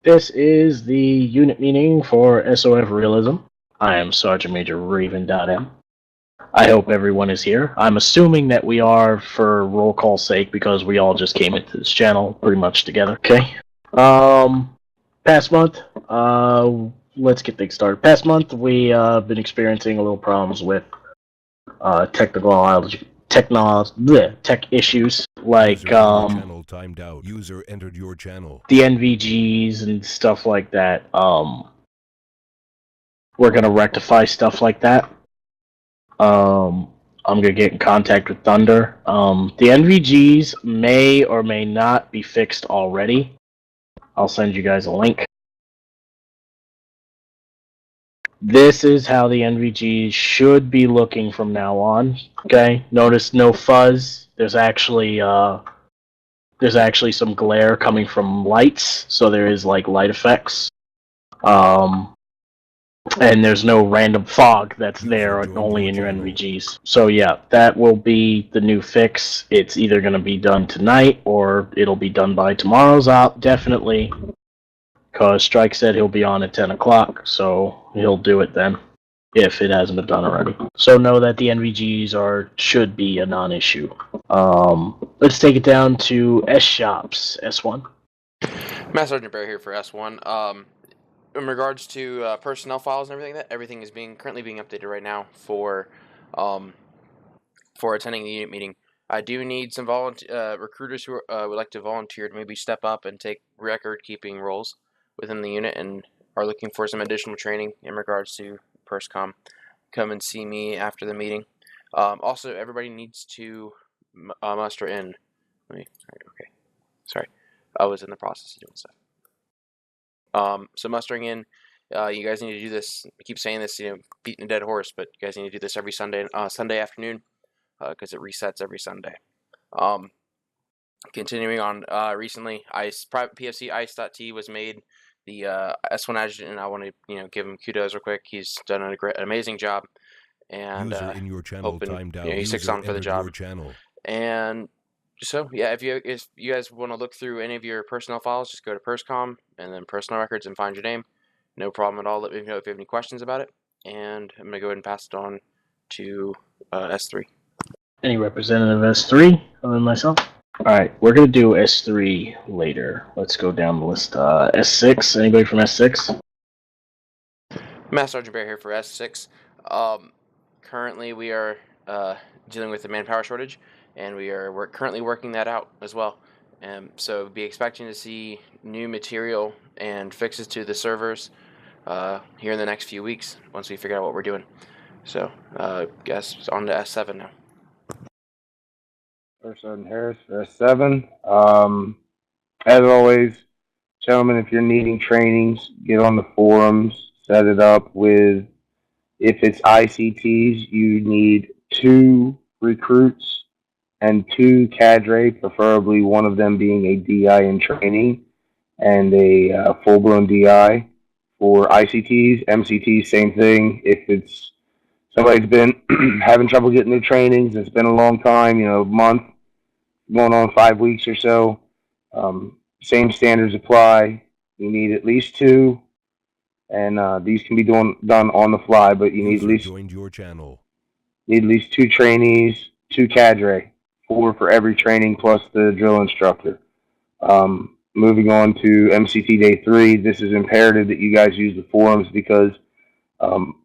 This is the unit meeting for SOF Realism. I am Sergeant Major Raven.M. I hope everyone is here. I'm assuming that we are for roll call sake because we all just came into this channel pretty much together. Okay. Past month, let's get things started. Past month, we been experiencing a little problems with tech issues like channel timed out. User entered your channel. the NVGs and stuff like that. We're gonna rectify stuff like that. I'm gonna get in contact with Thunder. The NVGs may or may not be fixed already. I'll send you guys a link. This is how the NVGs should be looking from now on. Okay, notice no fuzz. There's actually some glare coming from lights, so there is like light effects. And there's no random fog that's there only in your NVGs. So yeah, that will be the new fix. It's either going to be done tonight or it'll be done by tomorrow's op, definitely. Because Strike said he'll be on at 10 o'clock, so he'll do it then, if it hasn't been done already. So know that the NVGs should be a non-issue. Let's take it down to S-Shops, S1. Master Sergeant Bear here for S1. In regards to personnel files and everything, everything is currently being updated right now for attending the unit meeting. I do need some recruiters who would like to volunteer to maybe step up and take record-keeping roles within the unit and are looking for some additional training in regards to PersCom. Come and see me after the meeting. Also, everybody needs to muster in. Okay, sorry, I was in the process of doing stuff. So mustering in, you guys need to do this. I keep saying this, beating a dead horse, but you guys need to do this every Sunday afternoon, because it resets every Sunday. Continuing on, recently, private PFC Ice.T was made the S1 adjutant, and I want to give him kudos real quick. He's done an amazing job, and in your channel timed out. He sticks on for the job. And so yeah, if you guys want to look through any of your personnel files, just go to PersCom and then personnel records and find your name. No problem at all. Let me know if you have any questions about it, and I'm gonna go ahead and pass it on to S3. Any representative S3 other than myself? Alright, we're going to do S3 later. Let's go down the list. S6, anybody from S6? Master Sergeant Bear here for S6. Currently we are dealing with a manpower shortage, and we're currently working that out as well. So be expecting to see new material and fixes to the servers here in the next few weeks once we figure out what we're doing. So guess on to S7 now. First Sergeant Harris for S7. As always, gentlemen, if you're needing trainings, get on the forums, set it up with, if it's ICTs, you need 2 recruits and 2 cadre, preferably one of them being a DI in training and a full-blown DI. For ICTs, MCTs, same thing. If it's somebody's been having trouble getting their trainings, it's been a long time, a month, going on 5 weeks or so, same standards apply. You need at least 2, and these can be done on the fly, but you need at least joined your channel. Need at least 2 trainees, 2 cadre, 4 for every training plus the drill instructor. Moving on to MCT Day 3, this is imperative that you guys use the forums because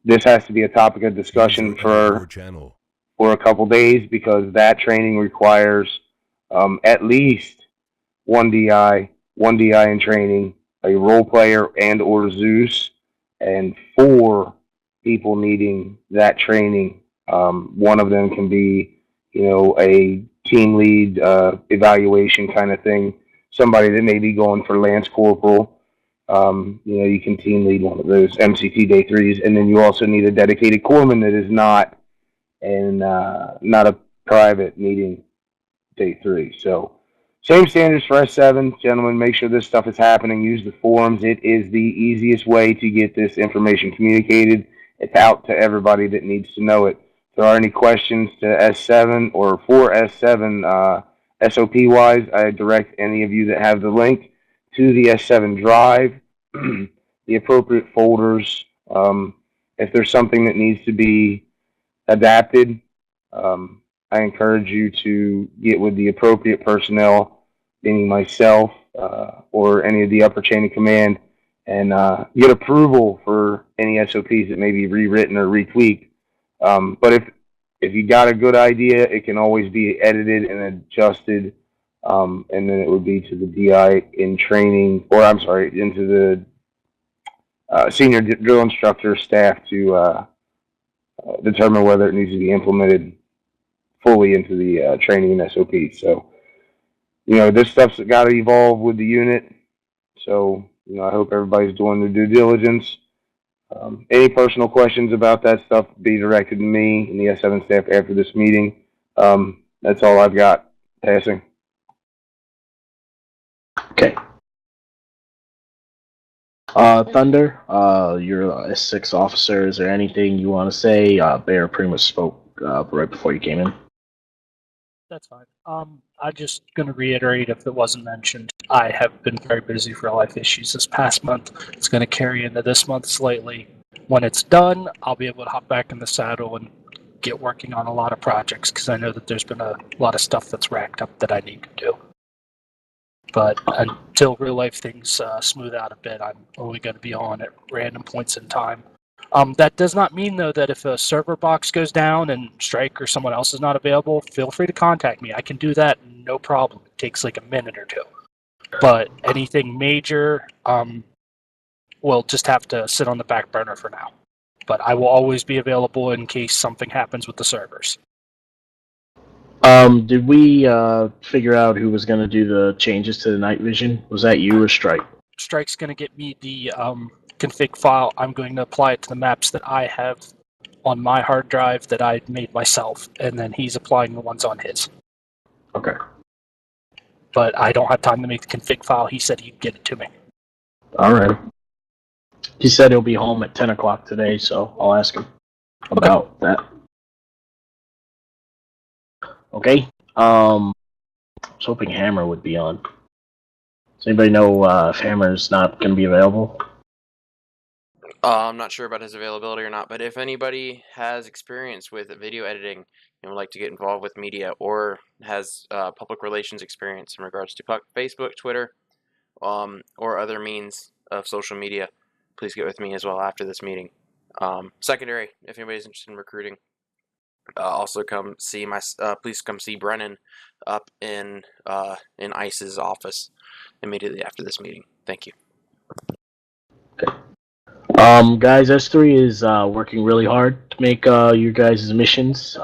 this has to be a topic of discussion for a couple days, because that training requires at least 1 DI in training, a role player and or Zeus, and 4 people needing that training. One of them can be, a team lead evaluation kind of thing. Somebody that may be going for Lance Corporal. You can team lead one of those MCT Day 3s, and then you also need a dedicated corpsman that is not a private needing Day 3. So same standards for S7. Gentlemen, make sure this stuff is happening. Use the forums. It is the easiest way to get this information communicated. It's out to everybody that needs to know it. If there are any questions to S7 or for S7 SOP-wise, I direct any of you that have the link to the S7 drive. the appropriate folders. If there's something that needs to be adapted, I encourage you to get with the appropriate personnel, meaning myself or any of the upper chain of command, and get approval for any SOPs that may be rewritten or retweaked. But if you got a good idea, it can always be edited and adjusted, and then it would be to the DI in training, or I'm sorry, into the senior drill instructor staff to determine whether it needs to be implemented fully into the training and SOP. So, this stuff's got to evolve with the unit. So, I hope everybody's doing their due diligence. Any personal questions about that stuff be directed to me and the S7 staff after this meeting. That's all I've got. Passing. Okay. Thunder, you're a S6 officer. Is there anything you want to say? Bear pretty much spoke right before you came in. That's fine. I'm just going to reiterate, if it wasn't mentioned, I have been very busy for life issues this past month. It's going to carry into this month slightly. When it's done, I'll be able to hop back in the saddle and get working on a lot of projects, because I know that there's been a lot of stuff that's racked up that I need to do. But until real life things smooth out a bit, I'm only going to be on at random points in time. That does not mean, though, that if a server box goes down and Strike or someone else is not available, feel free to contact me. I can do that, no problem. It takes like a minute or two. But anything major will just have to sit on the back burner for now. But I will always be available in case something happens with the servers. Did we figure out who was going to do the changes to the night vision? Was that you or Strike? Strike's going to get me the config file. I'm going to apply it to the maps that I have on my hard drive that I made myself, and then he's applying the ones on his. Okay. But I don't have time to make the config file. He said he'd get it to me. All right. He said he'll be home at 10 o'clock today, so I'll ask him about that. Okay. I was hoping Hammer would be on. Does anybody know if Hammer's not going to be available? I'm not sure about his availability or not, but if anybody has experience with video editing and would like to get involved with media, or has public relations experience in regards to Facebook, Twitter, or other means of social media, please get with me as well after this meeting. Secondary, if anybody's interested in recruiting, also come see please come see Brennan up in ICE's office immediately after this meeting. Thank you. Okay. Guys, S3 is working really hard to make your guys' missions.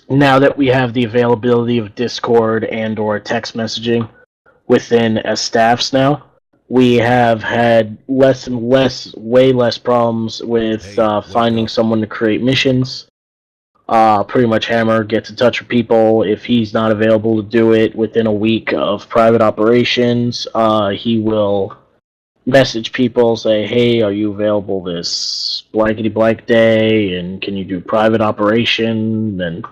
Now that we have the availability of Discord and or text messaging within S staffs now, we have had less and less, way less problems with finding someone to create missions. Pretty much Hammer gets in touch with people. If he's not available to do it within a week of private operations, he will message people, say, hey, are you available this blankety blank day, and can you do private operation, and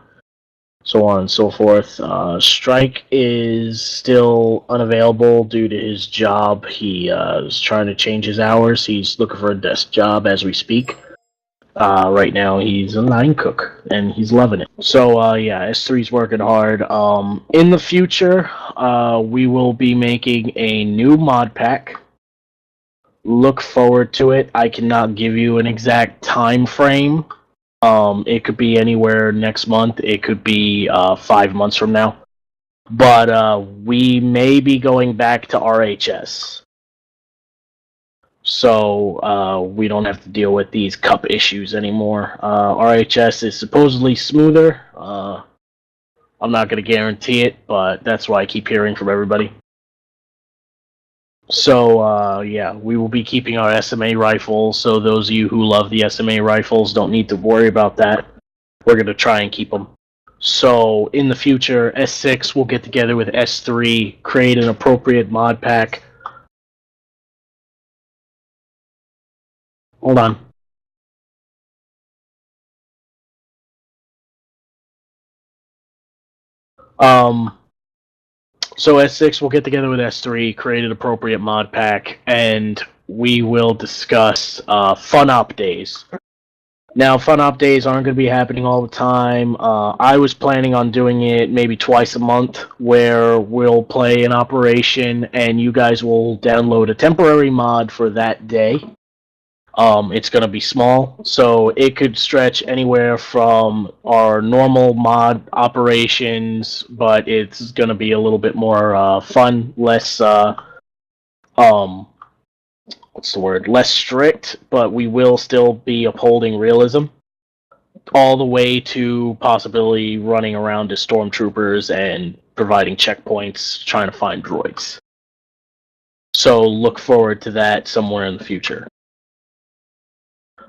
so on and so forth. Strike is still unavailable due to his job. He is trying to change his hours. He's looking for a desk job as we speak. Right now he's a line cook, and he's loving it. So, yeah, S3's working hard. In the future, we will be making a new mod pack. Look forward to it. I cannot give you an exact time frame. It could be anywhere next month. It could be 5 months from now. But we may be going back to RHS. So we don't have to deal with these cup issues anymore. RHS is supposedly smoother. I'm not going to guarantee it, but that's what I keep hearing from everybody. So, yeah, we will be keeping our SMA rifles, so those of you who love the SMA rifles don't need to worry about that. We're going to try and keep them. So, in the future, S6 will get together with S3, create an appropriate mod pack. Hold on. So S6 will get together with S3, create an appropriate mod pack, and we will discuss fun op days. Now, fun op days aren't going to be happening all the time. I was planning on doing it maybe twice a month, where we'll play an operation and you guys will download a temporary mod for that day. It's going to be small, so it could stretch anywhere from our normal mod operations, but it's going to be a little bit more fun, less less strict, but we will still be upholding realism, all the way to possibly running around as stormtroopers and providing checkpoints, trying to find droids. So look forward to that somewhere in the future.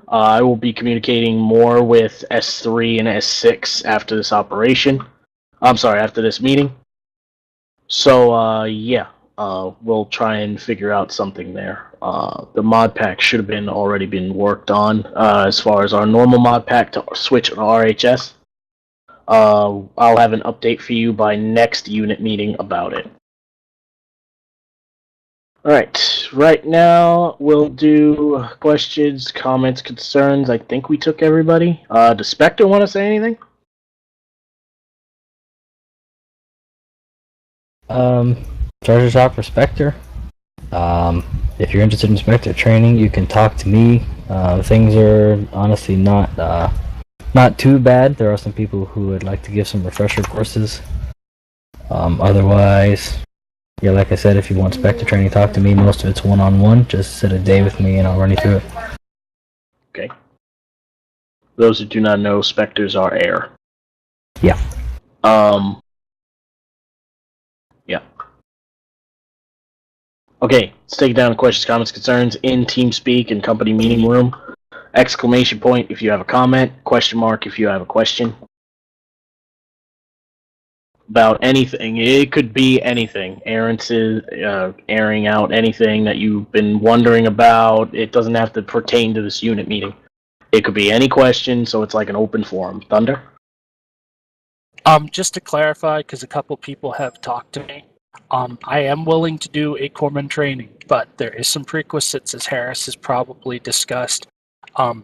I will be communicating more with S3 and S6 after this operation. After this meeting. So, we'll try and figure out something there. The mod pack should have already been worked on as far as our normal mod pack to switch on RHS. I'll have an update for you by next unit meeting about it. Alright, right now we'll do questions, comments, concerns. I think we took everybody. Does Spectre want to say anything? Treasure shop for Spectre. If you're interested in Spectre training, you can talk to me. Things are honestly not too bad. There are some people who would like to give some refresher courses. Otherwise, yeah, like I said, if you want Spectre training, talk to me. Most of it's one-on-one. Just sit a day with me and I'll run you through it. Okay. Those who do not know, Spectres are air. Yeah. Yeah. Okay, let's take it down to questions, comments, concerns in TeamSpeak and company meeting room. Exclamation point if you have a comment. Question mark if you have a question. About anything. It could be anything. Airing out anything that you've been wondering about. It doesn't have to pertain to this unit meeting. It could be any question, so it's like an open forum. Thunder? Just to clarify, because a couple people have talked to me, I am willing to do a corpsman training, but there is some prerequisites, as Harris has probably discussed.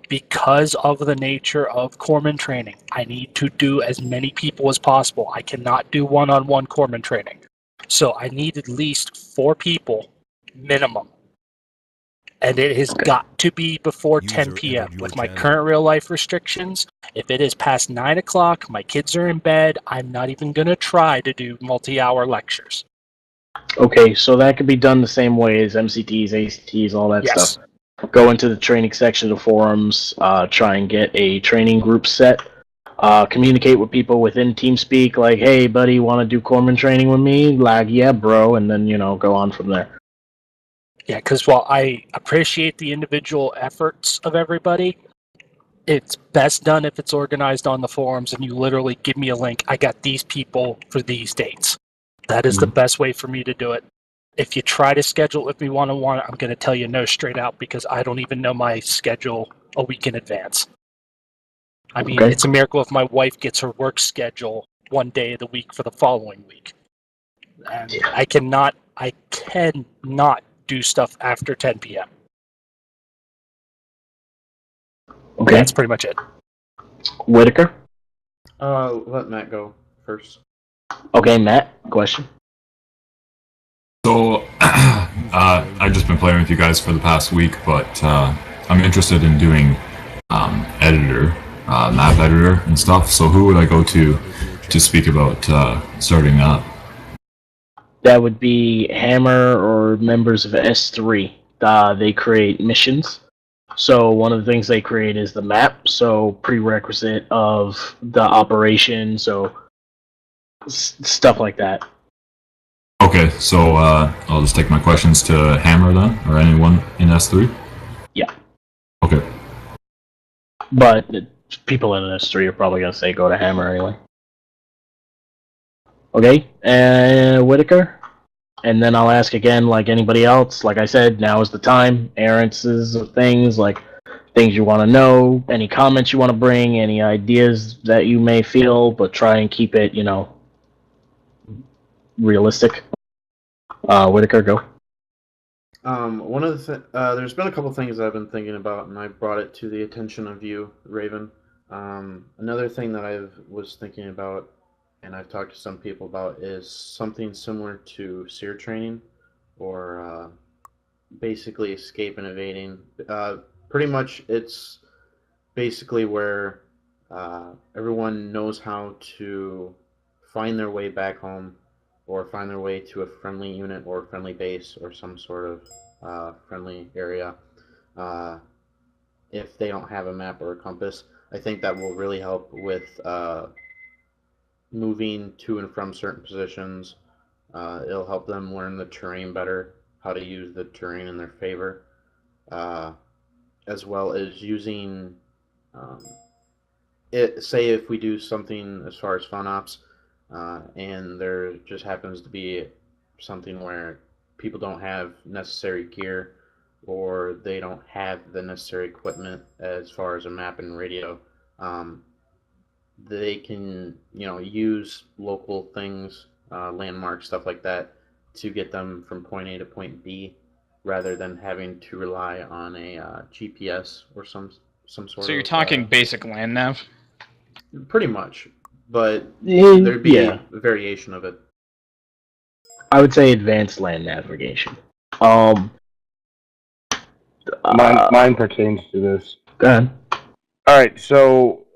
Because of the nature of corpsman training, I need to do as many people as possible. I cannot do one-on-one corpsman training. So I need at least 4 people minimum. And it has got to be before 10 p.m. With my current real-life restrictions, if it is past 9 o'clock, my kids are in bed, I'm not even going to try to do multi-hour lectures. Okay, so that could be done the same way as MCTs, ACTs, all that stuff. Go into the training section of the forums, try and get a training group set, communicate with people within TeamSpeak, like, hey, buddy, want to do corpsman training with me? Like, yeah, bro, and then, go on from there. Yeah, because while I appreciate the individual efforts of everybody, it's best done if it's organized on the forums and you literally give me a link, I got these people for these dates. That is the best way for me to do it. If you try to schedule with me one-on-one, I'm going to tell you no straight out because I don't even know my schedule a week in advance. I mean, It's a miracle if my wife gets her work schedule one day of the week for the following week. And I cannot do stuff after 10 p.m. Okay. That's pretty much it. Whitaker? Let Matt go first. Okay, Matt, question? So, I've just been playing with you guys for the past week, but I'm interested in doing editor, map editor and stuff. So who would I go to speak about starting that? That would be Hammer or members of S3. They create missions. So one of the things they create is the map, so prerequisite of the operation, so stuff like that. Okay, so I'll just take my questions to Hammer then, or anyone in S3? Yeah. Okay. But people in S3 are probably going to say go to Hammer anyway. Okay, Whitaker? And then I'll ask again, like anybody else. Like I said, now is the time. Errands of things, like things you want to know, any comments you want to bring, any ideas that you may feel, but try and keep it, realistic. Whitaker, go. One of the there's been a couple things I've been thinking about, and I brought it to the attention of you, Raven. Another thing that I was thinking about, and I've talked to some people about, is something similar to SEER training, or basically escape and evading. Pretty much, it's basically where everyone knows how to find their way back home, or find their way to a friendly unit or friendly base or some sort of friendly area if they don't have a map or a compass. I think that will really help with moving to and from certain positions. It'll help them learn the terrain better, how to use the terrain in their favor, as well as using it. Say if we do something as far as fun ops, and there just happens to be something where people don't have necessary gear, or they don't have the necessary equipment as far as a map and radio, they can, use local things, landmarks, stuff like that, to get them from point A to point B, rather than having to rely on a GPS or some sort of. So you're talking basic land nav? Pretty much, but there'd be a variation of it. I would say advanced land navigation. Mine pertains to this. Go ahead. All right, so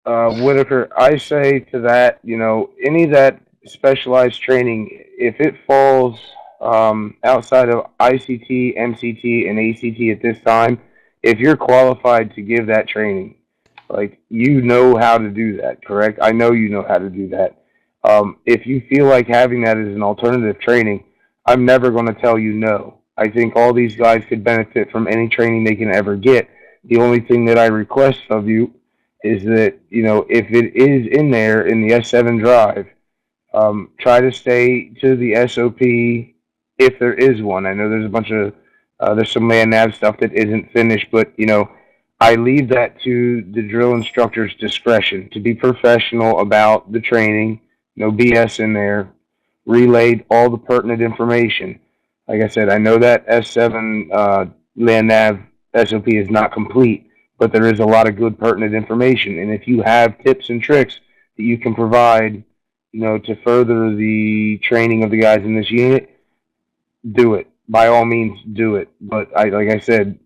Whitaker, I say to that, any of that specialized training, if it falls outside of ICT, MCT, and ACT at this time, if you're qualified to give that training, you know how to do that, correct? I know you know how to do that. If you feel like having that as an alternative training, I'm never going to tell you no. I think all these guys could benefit from any training they can ever get. The only thing that I request of you is that, if it is in there in the S7 drive, try to stay to the SOP if there is one. I know there's a bunch of, there's some land nav stuff that isn't finished, but, I leave that to the drill instructor's discretion to be professional about the training, no BS in there, relayed all the pertinent information. Like I said, I know that S7 land nav SOP is not complete, but there is a lot of good pertinent information. And if you have tips and tricks that you can provide, to further the training of the guys in this unit, do it. By all means, do it. But like I said,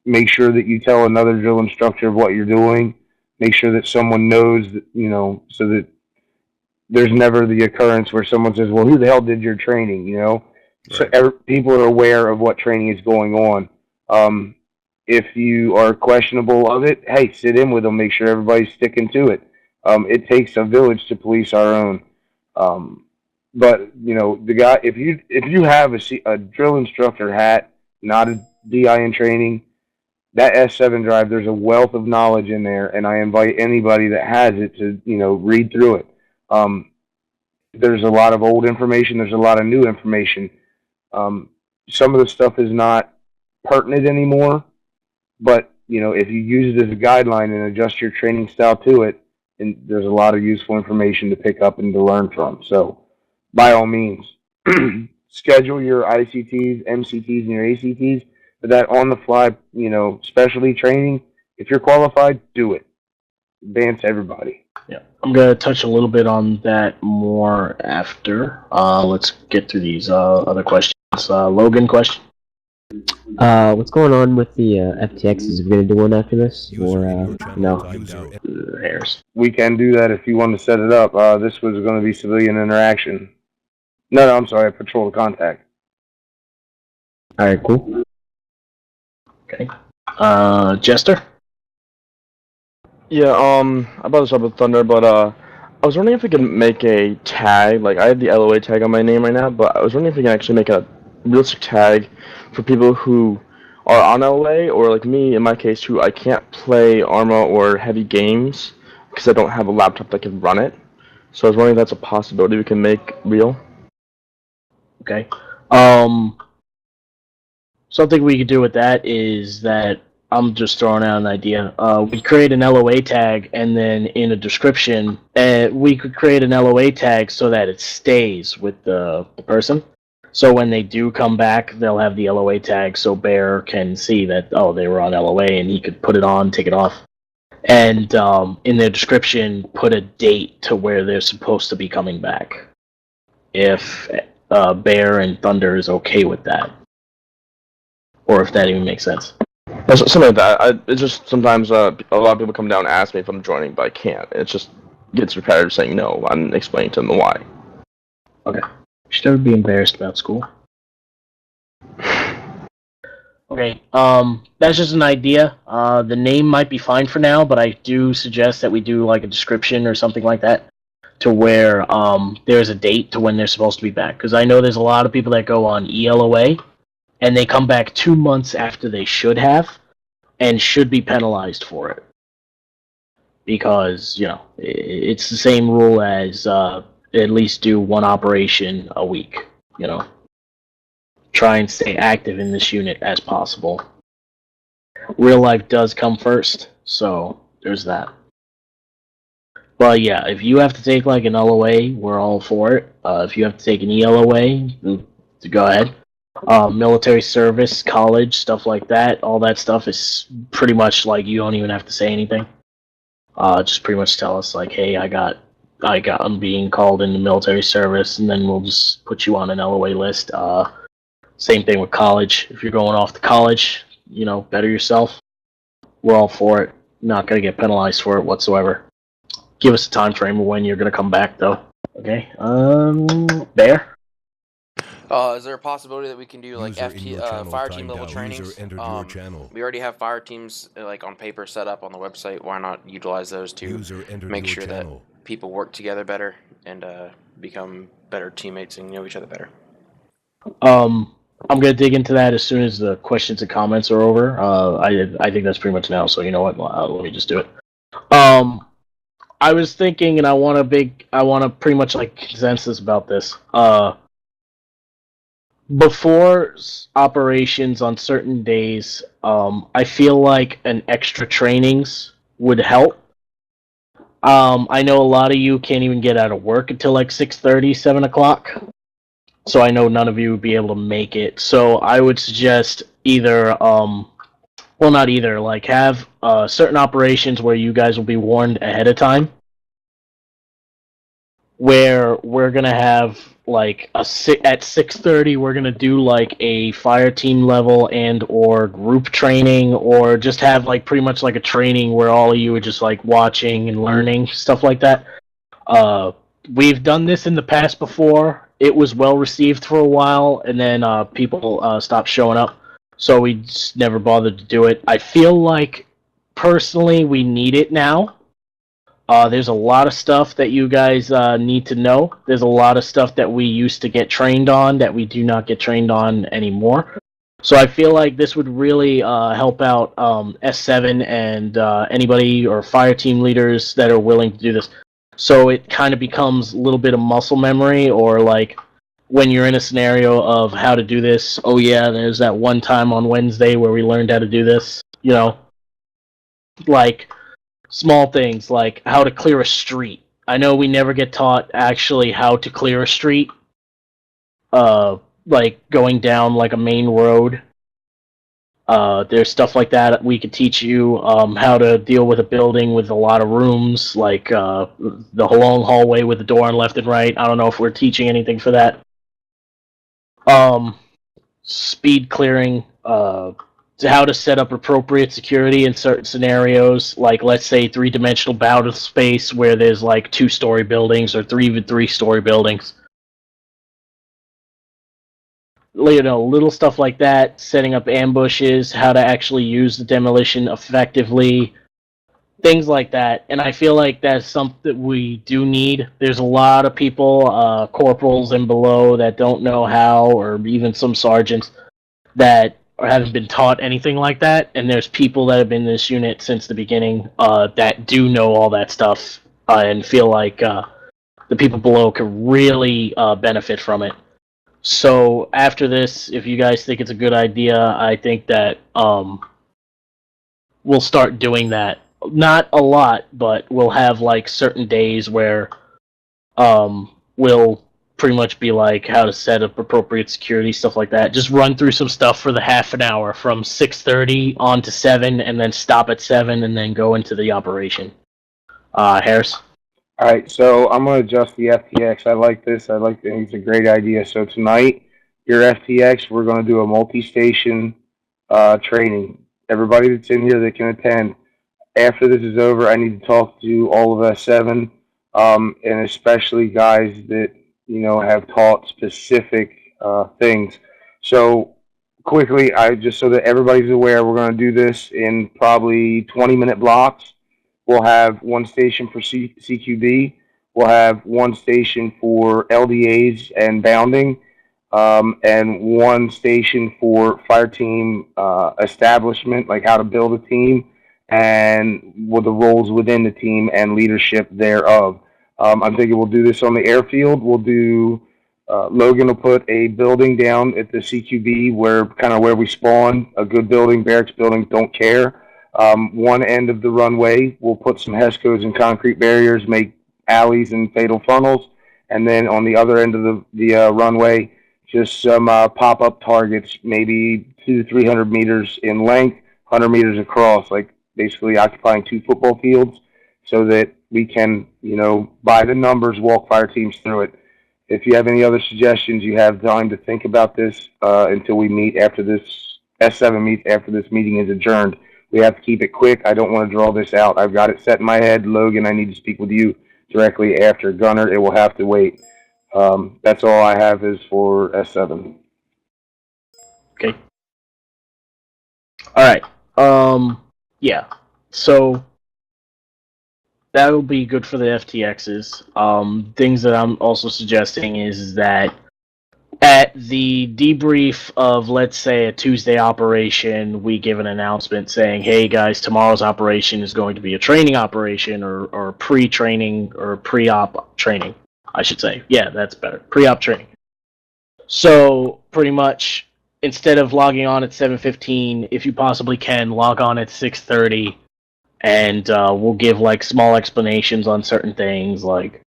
make sure that you tell another drill instructor of what you're doing. Make sure that someone knows that, so that there's never the occurrence where someone says, well, who the hell did your training, Right. So people are aware of what training is going on. If you are questionable of it, hey, sit in with them, make sure everybody's sticking to it. It takes a village to police our own. But, the guy, if you have a drill instructor hat, not a DI in training, that S7 drive, there's a wealth of knowledge in there, and I invite anybody that has it to, read through it. There's a lot of old information. There's a lot of new information. Some of the stuff is not pertinent anymore, but, if you use it as a guideline and adjust your training style to it, and there's a lot of useful information to pick up and to learn from. So, by all means, schedule your ICTs, MCTs, and your ACTs. But that on-the-fly, specialty training, if you're qualified, do it. Advance everybody. Yeah, I'm going to touch a little bit on that more after. Let's get through these other questions. Logan, question? What's going on with the FTX? Is we going to do one after this? Or, no? Harris. We can do that if you want to set it up. This was going to be civilian interaction. No, I'm sorry, patrol of contact. Alright, cool. Okay. Jester? Yeah, I brought this up with Thunder, but I was wondering if we could make a tag. I have the LOA tag on my name right now, but I was wondering if we can actually make a realistic tag for people who are on LOA, or like me, in my case, who I can't play Arma or heavy games because I don't have a laptop that can run it. So I was wondering if that's a possibility we can make real. Okay. Something we could do with that is that I'm just throwing out an idea. We create an LOA tag, and then in a description, we could create an LOA tag so that it stays with the person. So when they do come back, they'll have the LOA tag, so Bear can see that they were on LOA, and he could put it on, take it off, and in their description, put a date to where they're supposed to be coming back. If Bear and Thunder is okay with that, or if that even makes sense. Something like that. It's just sometimes a lot of people come down and ask me if I'm joining, but I can't. It just gets repetitive saying no. I'm explaining to them the why. Okay. You should never be embarrassed about school. Okay, that's just an idea. The name might be fine for now, but I do suggest that we do like a description or something like that to where there's a date to when they're supposed to be back. Because I know there's a lot of people that go on ELOA, and they come back 2 months after they should have, and should be penalized for it. Because, it's the same rule as at least do one operation a week, Try and stay active in this unit as possible. Real life does come first, so there's that. But yeah, if you have to take like an LOA, we're all for it. If you have to take an ELOA, go ahead. Military service, college, stuff like that, all that stuff is pretty much like you don't even have to say anything. Just pretty much tell us like, hey, I'm being called into military service, and then we'll just put you on an LOA list. Same thing with college. If you're going off to college, better yourself. We're all for it. Not going to get penalized for it whatsoever. Give us a time frame of when you're going to come back, though. Okay. Bear? Is there a possibility that we can do like fire team level trainings? We already have fire teams like on paper set up on the website. Why not utilize those to make sure that people work together better and become better teammates and know each other better? I'm gonna dig into that as soon as the questions and comments are over. I think that's pretty much now. So you know what? Let me just do it. I was thinking, and I want a pretty much like consensus about this. Before operations on certain days, I feel like an extra trainings would help. I know a lot of you can't even get out of work until like 6:30, 7 o'clock. So I know none of you would be able to make it. So I would suggest either, not either, like have certain operations where you guys will be warned ahead of time. Where we're gonna have like at 6:30, we're gonna do like a fire team level and or group training, or just have like pretty much like a training where all of you are just like watching and learning stuff like that. We've done this in the past before. It was well received for a while, and then people stopped showing up, so we just never bothered to do it. I feel like personally we need it now. There's a lot of stuff that you guys need to know. There's a lot of stuff that we used to get trained on that we do not get trained on anymore. So I feel like this would really help out S7 and anybody or fire team leaders that are willing to do this. So it kind of becomes a little bit of muscle memory, or like when you're in a scenario of how to do this. Oh yeah, there's that one time on Wednesday where we learned how to do this. Like small things like how to clear a street. I know we never get taught actually how to clear a street. Like going down like a main road. There's stuff like that we could teach you. How to deal with a building with a lot of rooms, like the long hallway with the door on left and right. I don't know if we're teaching anything for that. Speed clearing, how to set up appropriate security in certain scenarios, like let's say 3-dimensional battle space where there's like 2-story buildings or even 3-story buildings. Little stuff like that, setting up ambushes, how to actually use the demolition effectively, things like that. And I feel like that's something we do need. There's a lot of people, corporals and below, that don't know how, or even some sergeants that haven't been taught anything like that. And there's people that have been in this unit since the beginning that do know all that stuff and feel like the people below can really benefit from it. So after this, if you guys think it's a good idea, I think that we'll start doing that. Not a lot, but we'll have like certain days where we'll pretty much be like how to set up appropriate security, stuff like that. Just run through some stuff for the half an hour from 6:30 on to 7, and then stop at 7, and then go into the operation. Harris? All right, so I'm going to adjust the FTX. I like this. I think it's a great idea. So tonight, your FTX, we're going to do a multi-station training. Everybody that's in here that can attend. After this is over, I need to talk to all of S7, and especially guys that, you know, have taught specific things. So quickly, just so that everybody's aware, we're going to do this in probably 20-minute blocks. We'll have one station for CQB. We'll have one station for LDAs and bounding, and one station for fire team establishment, like how to build a team and what the roles within the team and leadership thereof. I'm thinking we'll do this on the airfield. We'll do, Logan will put a building down at the CQB where we spawn, a good building, barracks building, don't care. One end of the runway, we'll put some HESCOs and concrete barriers, make alleys and fatal funnels. And then on the other end of the runway, just some pop-up targets, maybe 200 to 300 meters in length, 100 meters across, like basically occupying 2 football fields, so that we can, you know, by the numbers, walk fire teams through it. If you have any other suggestions, you have time to think about this until we meet after this, S7 meets after this meeting is adjourned. We have to keep it quick. I don't want to draw this out. I've got it set in my head. Logan, I need to speak with you directly after. Gunner, it will have to wait. That's all I have is for S7. Okay. Alright. Yeah. So that'll be good for the FTXs. Things that I'm also suggesting is that at the debrief of, let's say, a Tuesday operation, we give an announcement saying, hey guys, tomorrow's operation is going to be a training operation, or pre-training, or pre-op training, I should say. Yeah, that's better. Pre-op training. So, pretty much, instead of logging on at 7:15, if you possibly can, log on at 6:30, and we'll give, like, small explanations on certain things, like,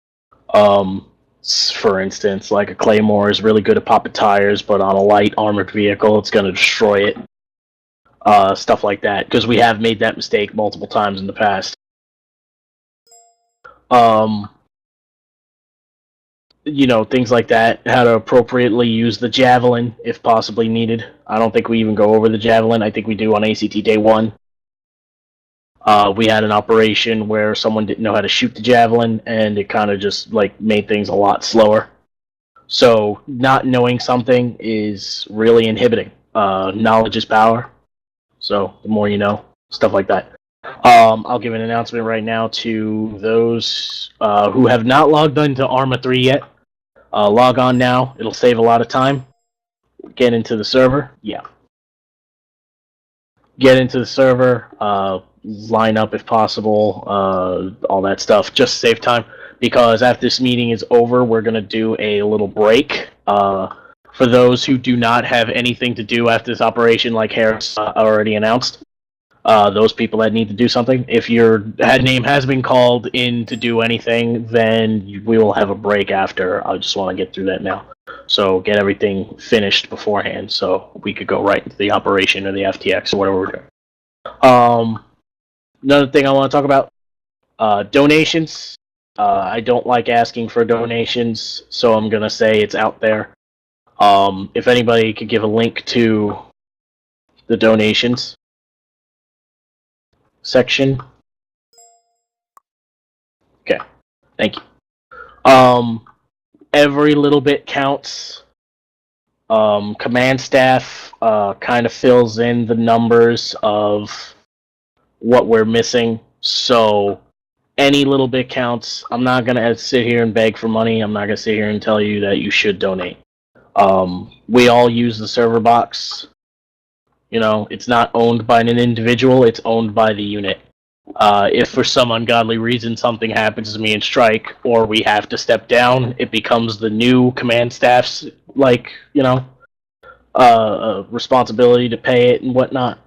for instance, like a Claymore is really good at popping tires, but on a light armored vehicle, it's going to destroy it. Stuff like that, because we have made that mistake multiple times in the past. You know, things like that. How to appropriately use the Javelin, if possibly needed. I don't think we even go over the Javelin. I think we do on ACT Day 1. We had an operation where someone didn't know how to shoot the Javelin, and it kind of just, like, made things a lot slower. So, not knowing something is really inhibiting. Knowledge is power. So, the more you know, stuff like that. I'll give an announcement right now to those who have not logged into Arma 3 yet. Log on now. It'll save a lot of time. Get into the server. Yeah. Get into the server. Line up if possible. All that stuff. Just save time. Because after this meeting is over, we're going to do a little break. For those who do not have anything to do after this operation, like Harris already announced. Those people that need to do something. If your name has been called in to do anything, then we will have a break after. I just want to get through that now. So get everything finished beforehand so we could go right into the operation or the FTX or whatever we're doing. Another thing I want to talk about, donations. I don't like asking for donations, so I'm going to say it's out there. If anybody could give a link to the donations section. Okay, thank you. Every little bit counts. Command staff kind of fills in the numbers of what we're missing, so any little bit counts. I'm not going to sit here and beg for money. I'm not going to sit here and tell you that you should donate. We all use the server box. You know, it's not owned by an individual, it's owned by the unit. If for some ungodly reason something happens to me in Strike, or we have to step down, it becomes the new command staff's, like, you know, responsibility to pay it and whatnot.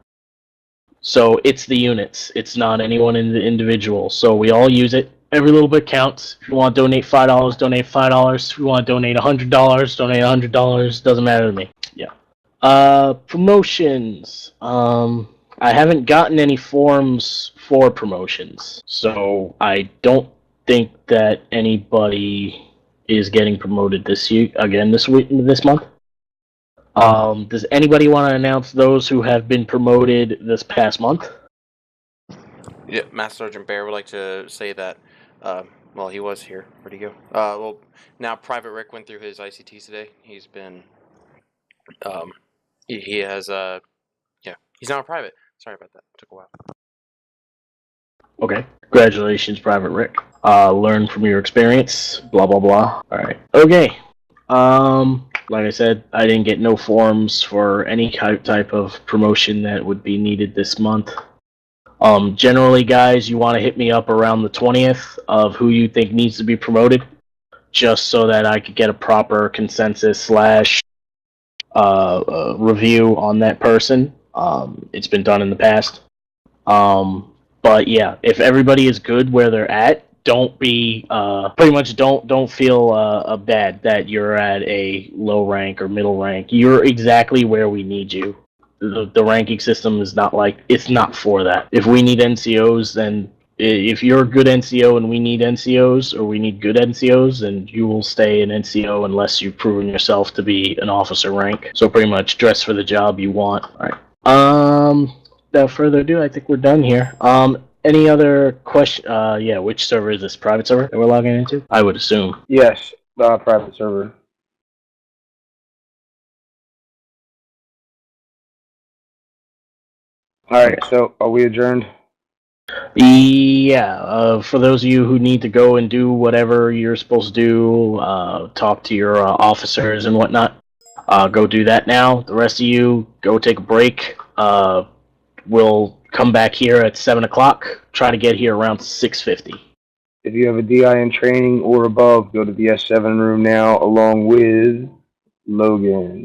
So it's the units. It's not anyone in the individual. So we all use it. Every little bit counts. If you want to donate $5, donate $5. If you want to donate $100, donate $100. Doesn't matter to me. Yeah. Promotions. I haven't gotten any forms for promotions, so I don't think that anybody is getting promoted this month. Does anybody want to announce those who have been promoted this past month? Yeah, Master Sergeant Bear would like to say that. Well, he was here. Where'd he go? Well, now Private Rick went through his ICTs today. He's been, he has yeah, he's now a private. Sorry about that. It took a while. Okay. Congratulations, Private Rick. Learn from your experience. Blah blah blah. All right. Okay. Like I said, I didn't get no forms for any type of promotion that would be needed this month. Generally, guys, you want to hit me up around the 20th of who you think needs to be promoted, just so that I could get a proper consensus / review on that person. It's been done in the past. But yeah, if everybody is good where they're at, don't be pretty much don't feel bad that you're at a low rank or middle rank. You're exactly where we need you. The ranking system is it's not for that. If we need NCOs, then if you're a good NCO and we need NCOs, or we need good NCOs, then you will stay an NCO unless you've proven yourself to be an officer rank. So pretty much dress for the job you want. All right. Without further ado, I think we're done here. Any other question? Yeah, which server is this? Private server that we're logging into? I would assume. Yes, private server. Alright, so are we adjourned? Yeah, for those of you who need to go and do whatever you're supposed to do, talk to your officers and whatnot, go do that now. The rest of you, go take a break. We'll come back here at 7 o'clock. Try to get here around 6:50. If you have a DI in training or above, go to the S7 room now along with Logan.